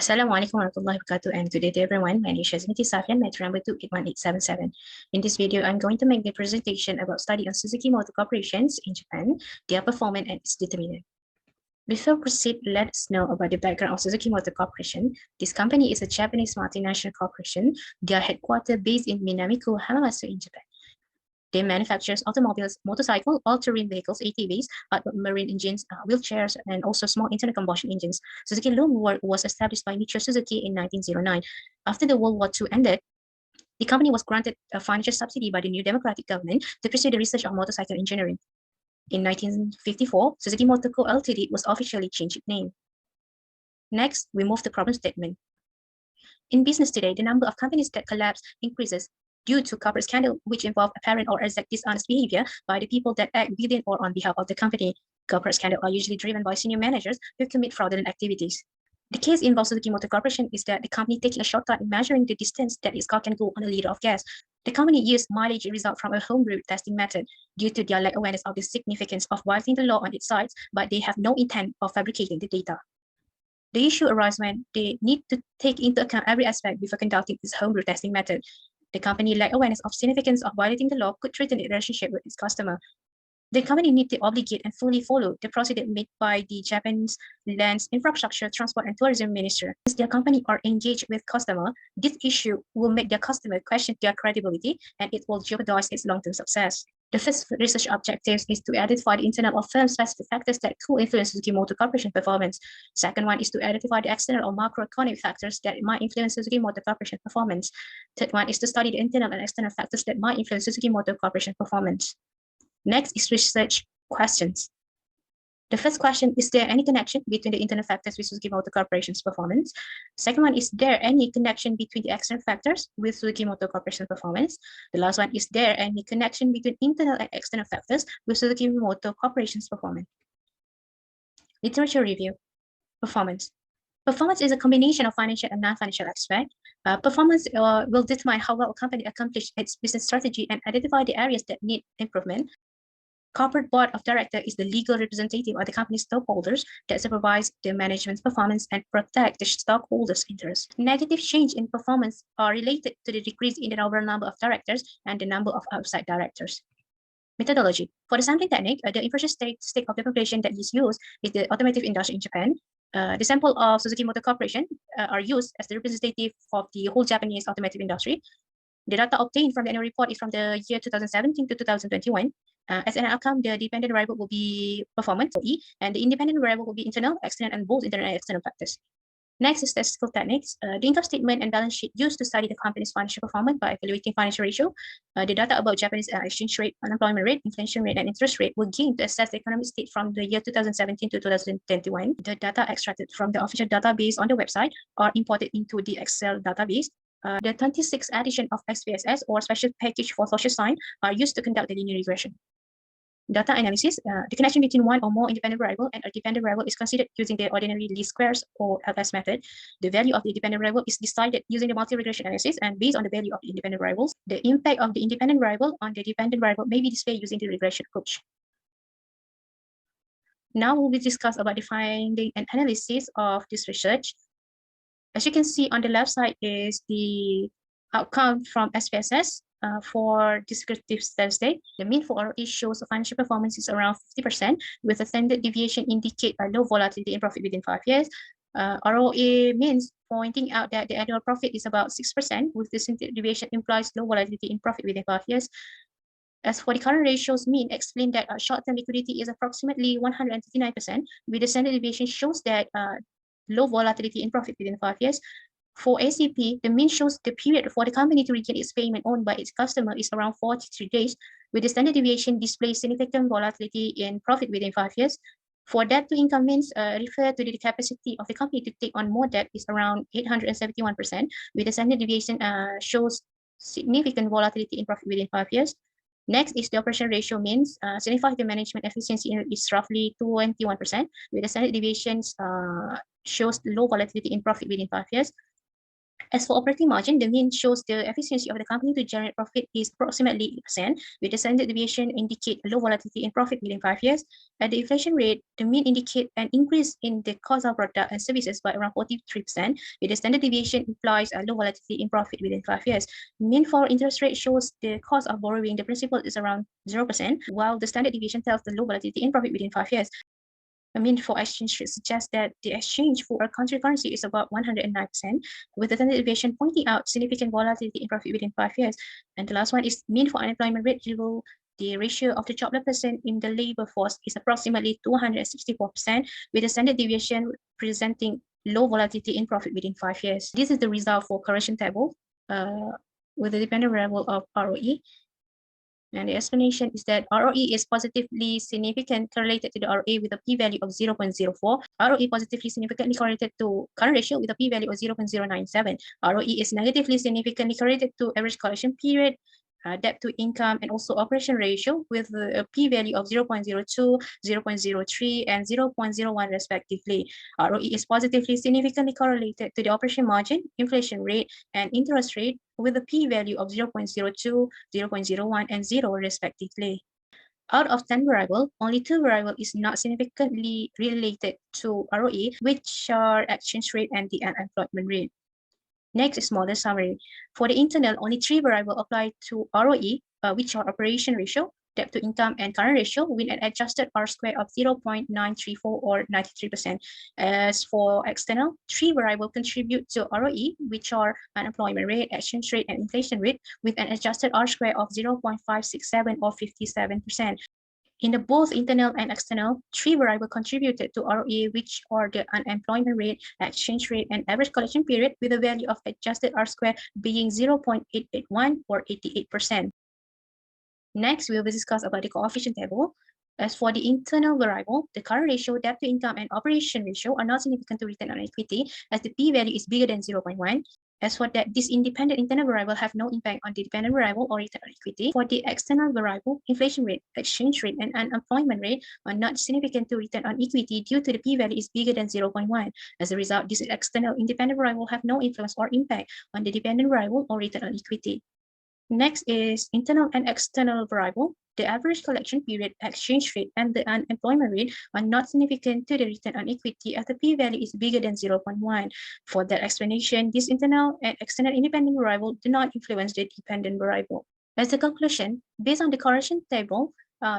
Assalamualaikum warahmatullahi wabarakatuh, and good day to everyone. My name is Shazmiti Safian, match number 281877. In this video, I'm going to make the presentation about study on Suzuki Motor Corporations in Japan, their performance and its determinant. Before proceed, let us know about the background of Suzuki Motor Corporation. This company is a Japanese multinational corporation. They are headquartered based in Minamiko, Hamamatsu in Japan. They manufactures automobiles, motorcycle, all-terrain vehicles, ATVs, marine engines, wheelchairs, and also small internal combustion engines. Suzuki Loom was established by Michio Suzuki in 1909. After the World War II ended, the company was granted a financial subsidy by the new democratic government to pursue the research of motorcycle engineering. In 1954, Suzuki Motor Co. Ltd. was officially changed its name. Next, we move to problem statement. In business today, the number of companies that collapse increases due to corporate scandal, which involve apparent or exact dishonest behavior by the people that act within or on behalf of the company. Corporate scandal are usually driven by senior managers who commit fraudulent activities. The case involves Suzuki Motor Corporation is that the company taking a shortcut in measuring the distance that its car can go on a liter of gas. The company used mileage result from a homebrew testing method due to their lack awareness of the significance of violating the law on its sides, but they have no intent of fabricating the data. The issue arises when they need to take into account every aspect before conducting this homebrew testing method. The company lack awareness of significance of violating the law could threaten the relationship with its customer. The company need to obligate and fully follow the procedure made by the Japanese Lands, Infrastructure, Transport and Tourism Minister. Since their company are engaged with customer, this issue will make their customer question their credibility and it will jeopardize its long-term success. The first research objective is to identify the internal or firm-specific factors that could influence Suzuki Motor Corporation performance. Second one is to identify the external or macroeconomic factors that might influence Suzuki Motor Corporation performance. Third one is to study the internal and external factors that might influence Suzuki Motor Corporation performance. Next is research questions. The first question, is there any connection between the internal factors with Suzuki Motor Corporation's performance? Second one, is there any connection between the external factors with Suzuki Motor Corporation's performance? The last one, is there any connection between internal and external factors with Suzuki Motor Corporation's performance? Literature review. Performance. Performance is a combination of financial and non-financial aspects. Performance will determine how well a company accomplishes its business strategy and identify the areas that need improvement. Corporate board of directors is the legal representative of the company's stockholders that supervise the management's performance and protect the stockholders' interests. Negative change in performance are related to the decrease in the overall number of directors and the number of outside directors. Methodology. For the sampling technique, the information state of the population that is used is the automotive industry in Japan. The sample of Suzuki Motor Corporation are used as the representative of the whole Japanese automotive industry. The data obtained from the annual report is from the year 2017 to 2021. As an outcome, the dependent variable will be performance, E, and the independent variable will be internal, external, and both internal and external factors. Next is statistical techniques. The income statement and balance sheet used to study the company's financial performance by evaluating financial ratio. The data about Japanese exchange rate, unemployment rate, inflation rate, and interest rate were gained to assess the economic state from the year 2017 to 2021. The data extracted from the official database on the website are imported into the Excel database. The 26th edition of SPSS, or Special Package for Social Science, are used to conduct the linear regression. Data analysis, the connection between one or more independent variable and a dependent variable is considered using the ordinary least squares or LS method. The value of the dependent variable is decided using the multi-regression analysis and based on the value of the independent variables. The impact of the independent variable on the dependent variable may be displayed using the regression approach. Now we will discuss about the finding and analysis of this research. As you can see on the left side is the outcome from SPSS. For descriptive statistic, the mean for ROE shows a financial performance is around 50%, with a standard deviation indicate a low volatility in profit within 5 years. ROA means pointing out that the annual profit is about 6%, with the standard deviation implies low volatility in profit within 5 years. As for the current ratios, mean explain that short-term liquidity is approximately 159%, with the standard deviation shows that low volatility in profit within 5 years. For ACP, the mean shows the period for the company to regain its payment owned by its customer is around 43 days, with the standard deviation displays significant volatility in profit within 5 years. For debt to income means refer to the capacity of the company to take on more debt is around 871%, with the standard deviation shows significant volatility in profit within 5 years. Next is the operation ratio means signifies the management efficiency is roughly 21%, with the standard deviations shows low volatility in profit within 5 years. As for operating margin, the mean shows the efficiency of the company to generate profit is approximately 8%, with the standard deviation indicate low volatility in profit within 5 years. At the inflation rate, the mean indicate an increase in the cost of product and services by around 43%, with the standard deviation implies a low volatility in profit within 5 years. Mean for interest rate shows the cost of borrowing the principal is around 0%, while the standard deviation tells the low volatility in profit within 5 years. A mean for exchange rate suggests that the exchange for a country currency is about 109%, with the standard deviation pointing out significant volatility in profit within 5 years. And the last one is mean for unemployment rate. The ratio of the jobless person in the labor force is approximately 264%, with the standard deviation presenting low volatility in profit within 5 years. This is the result for correction table with the dependent variable of ROE. And the explanation is that ROE is positively significant correlated to the ROA with a p-value of 0.04. ROE positively significantly correlated to current ratio with a p-value of 0.097. ROE is negatively significantly correlated to average collection period, debt to income, and also operation ratio with a p-value of 0.02, 0.03, and 0.01 respectively. ROE is positively significantly correlated to the operation margin, inflation rate, and interest rate with a p-value of 0.02, 0.01, and 0 respectively. Out of 10 variables, only 2 variables is not significantly related to ROE, which are exchange rate and the unemployment rate. Next is model summary. For the internal, only 3 variables apply to ROE, which are operation ratio, debt to income, and current ratio with an adjusted R-square of 0.934 or 93%. As for external, 3 variables contribute to ROE, which are unemployment rate, exchange rate, and inflation rate with an adjusted R-square of 0.567 or 57%. In the both internal and external, 3 variables contributed to ROE, which are the unemployment rate, exchange rate, and average collection period, with a value of adjusted R-square being 0.881 or 88%. Next, we will discuss about the coefficient table. As for the internal variable, the current ratio, debt to income, and operation ratio are not significant to return on equity, as the p-value is bigger than 0.1. As for that, this independent internal variable have no impact on the dependent variable or return on equity. For the external variable, inflation rate, exchange rate, and unemployment rate are not significant to return on equity due to the p-value is bigger than 0.1. As a result, this external independent variable have no influence or impact on the dependent variable or return on equity. Next is internal and external variable. The average collection period, exchange rate, and the unemployment rate are not significant to the return on equity as the p-value is bigger than 0.1. For that explanation, this internal and external independent variable do not influence the dependent variable. As a conclusion, based on the correlation table,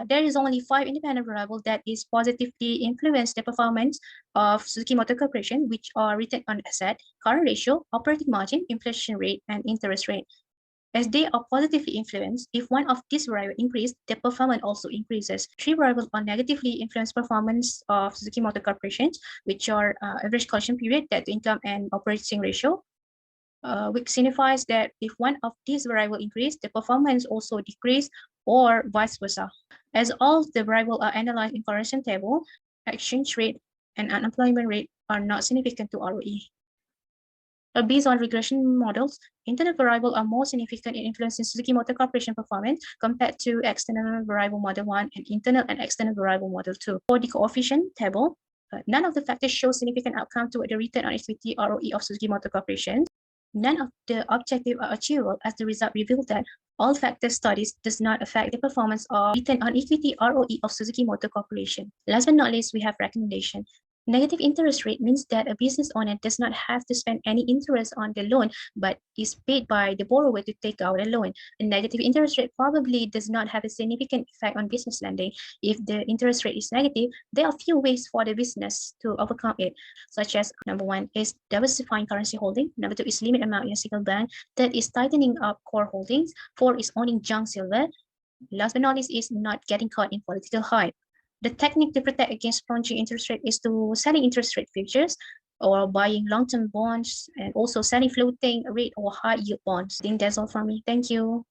there is only 5 independent variables that is positively influence the performance of Suzuki Motor Corporation, which are return on asset, current ratio, operating margin, inflation rate, and interest rate. As they are positively influenced, if one of these variables increases, the performance also increases. 3 variables are negatively influence performance of Suzuki Motor Corporation, which are average collection period, debt to income, and operating ratio, which signifies that if one of these variables increase, the performance also decrease, or vice versa. As all the variables are analyzed in correlation table, exchange rate and unemployment rate are not significant to ROE. Based on regression models, internal variables are more significant in influencing Suzuki Motor Corporation performance compared to external variable model 1 and internal and external variable model 2. For the coefficient table, none of the factors show significant outcome toward the return on equity ROE of Suzuki Motor Corporation. None of the objectives are achievable, as the result revealed that all factor studies does not affect the performance of return on equity ROE of Suzuki Motor Corporation. Last but not least, we have recommendation. Negative interest rate means that a business owner does not have to spend any interest on the loan, but is paid by the borrower to take out a loan. A negative interest rate probably does not have a significant effect on business lending. If the interest rate is negative, there are few ways for the business to overcome it, such as number 1 is diversifying currency holding, number 2 is limit amount in a single bank, third is tightening up core holdings, 4 is owning junk silver, last but not least is not getting caught in political hype. The technique to protect against plunging interest rate is to selling interest rate futures or buying long-term bonds and also selling floating rate or high yield bonds. I think that's all from me. Thank you.